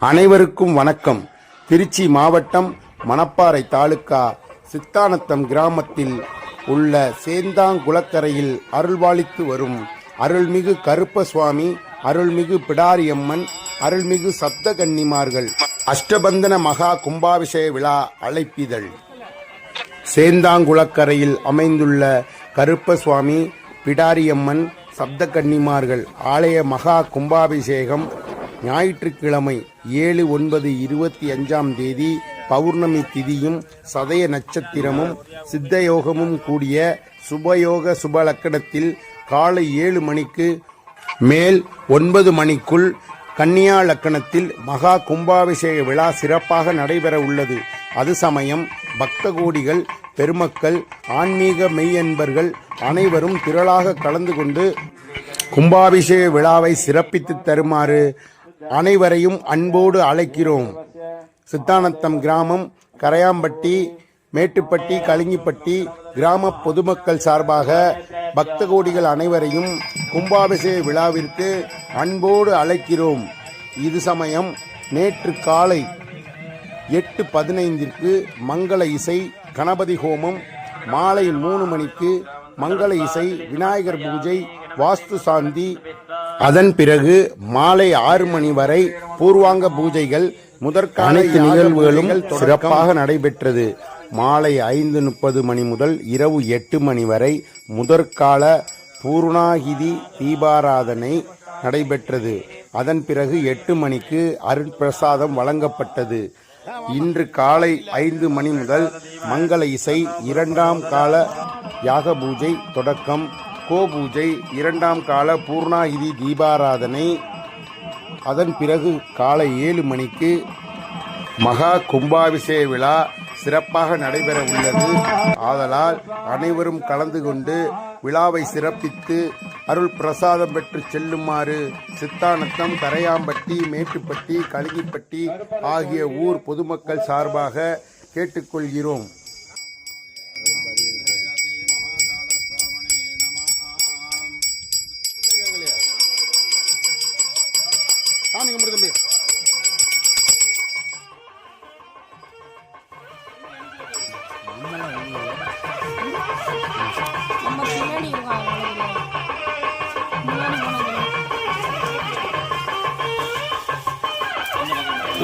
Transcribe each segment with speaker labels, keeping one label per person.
Speaker 1: அனைவருக்கும் வணக்கம். திருச்சி மாவட்டம் மணப்பாறை தாலுகா சித்தானத்தம் கிராமத்தில் உள்ள சேந்தாங்குளக்கரையில் அருள்பாலித்து வரும் அருள்மிகு கருப்ப சுவாமி, அருள்மிகு பிடாரியம்மன், அருள்மிகு சப்த கன்னிமார்கள் அஷ்டபந்தன மகா கும்பாபிஷேக விழா அழைப்பிதழ். சேந்தாங்குளக்கரையில் அமைந்துள்ள கருப்ப சுவாமி, பிடாரியம்மன், சப்த கன்னிமார்கள் ஆலய மகா கும்பாபிஷேகம் ஞாயிற்றுக்கிழமை 7/9/25 பௌர்ணமி திதியும் சதய நட்சத்திரமும் சித்தயோகமும் கூடிய சுபயோக சுபலக்கணத்தில் காலை 7 மணிக்கு மேல் 9 மணிக்குள் கன்னியா லக்கணத்தில் மகா கும்பாபிஷேக விழா சிறப்பாக நடைபெற உள்ளது. அது சமயம் பக்த கோடிகள், பெருமக்கள், ஆன்மீக மெய்யன்பர்கள் அனைவரும் திரளாக கலந்து கொண்டு கும்பாபிஷேக விழாவை சிறப்பித்து தருமாறு அனைவரையும் அன்போடு அழைக்கிறோம். சித்தானத்தம் கிராமம், கரையாம்பட்டி, மேட்டுப்பட்டி, கலிங்கிப்பட்டி கிராம பொதுமக்கள் சார்பாக பக்த கோடிகள் அனைவரையும் கும்பாபிஷேக விழாவிற்கு அன்போடு அழைக்கிறோம். இது சமயம் நேற்று காலை 8:15 மங்கள இசை, கணபதி ஹோமம், மாலை 3 மணிக்கு மங்கள இசை, விநாயகர் பூஜை, வாஸ்து சாந்தி, அதன் பிறகு மாலை 6 மணி வரை பூர்வாங்க பூஜைகள், முதற்கால அனைத்து நிகழ்வுகளும் சிறப்பாக நடைபெற்றது. மாலை 5:30 மணி முதல் இரவு 8 மணி வரை முதற்கால பூர்ணாகிதி தீபாராதனை நடைபெற்றது. அதன் பிறகு 8 மணிக்கு அருட்பிரசாதம் வழங்கப்பட்டது. இன்று காலை 5 மணி முதல் மங்கள இசை, 2ஆம் கால யாக பூஜை தொடக்கம், கோபூஜை, 2ஆம் கால பூர்ணாகிதி தீபாராதனை, அதன் பிறகு காலை 7 மணிக்கு மகா கும்பாபிஷேக விழா சிறப்பாக நடைபெற உள்ளது. ஆதலால் அனைவரும் கலந்து கொண்டு விழாவை சிறப்பித்து அருள் பிரசாதம் பெற்று செல்லுமாறு சித்தானத்தம், கரையாம்பட்டி, மேட்டுப்பட்டி, கலிங்கிப்பட்டி ஆகிய ஊர் பொதுமக்கள் சார்பாக கேட்டுக்கொள்கிறோம்.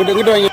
Speaker 1: இங்கிட்டு வாங்க.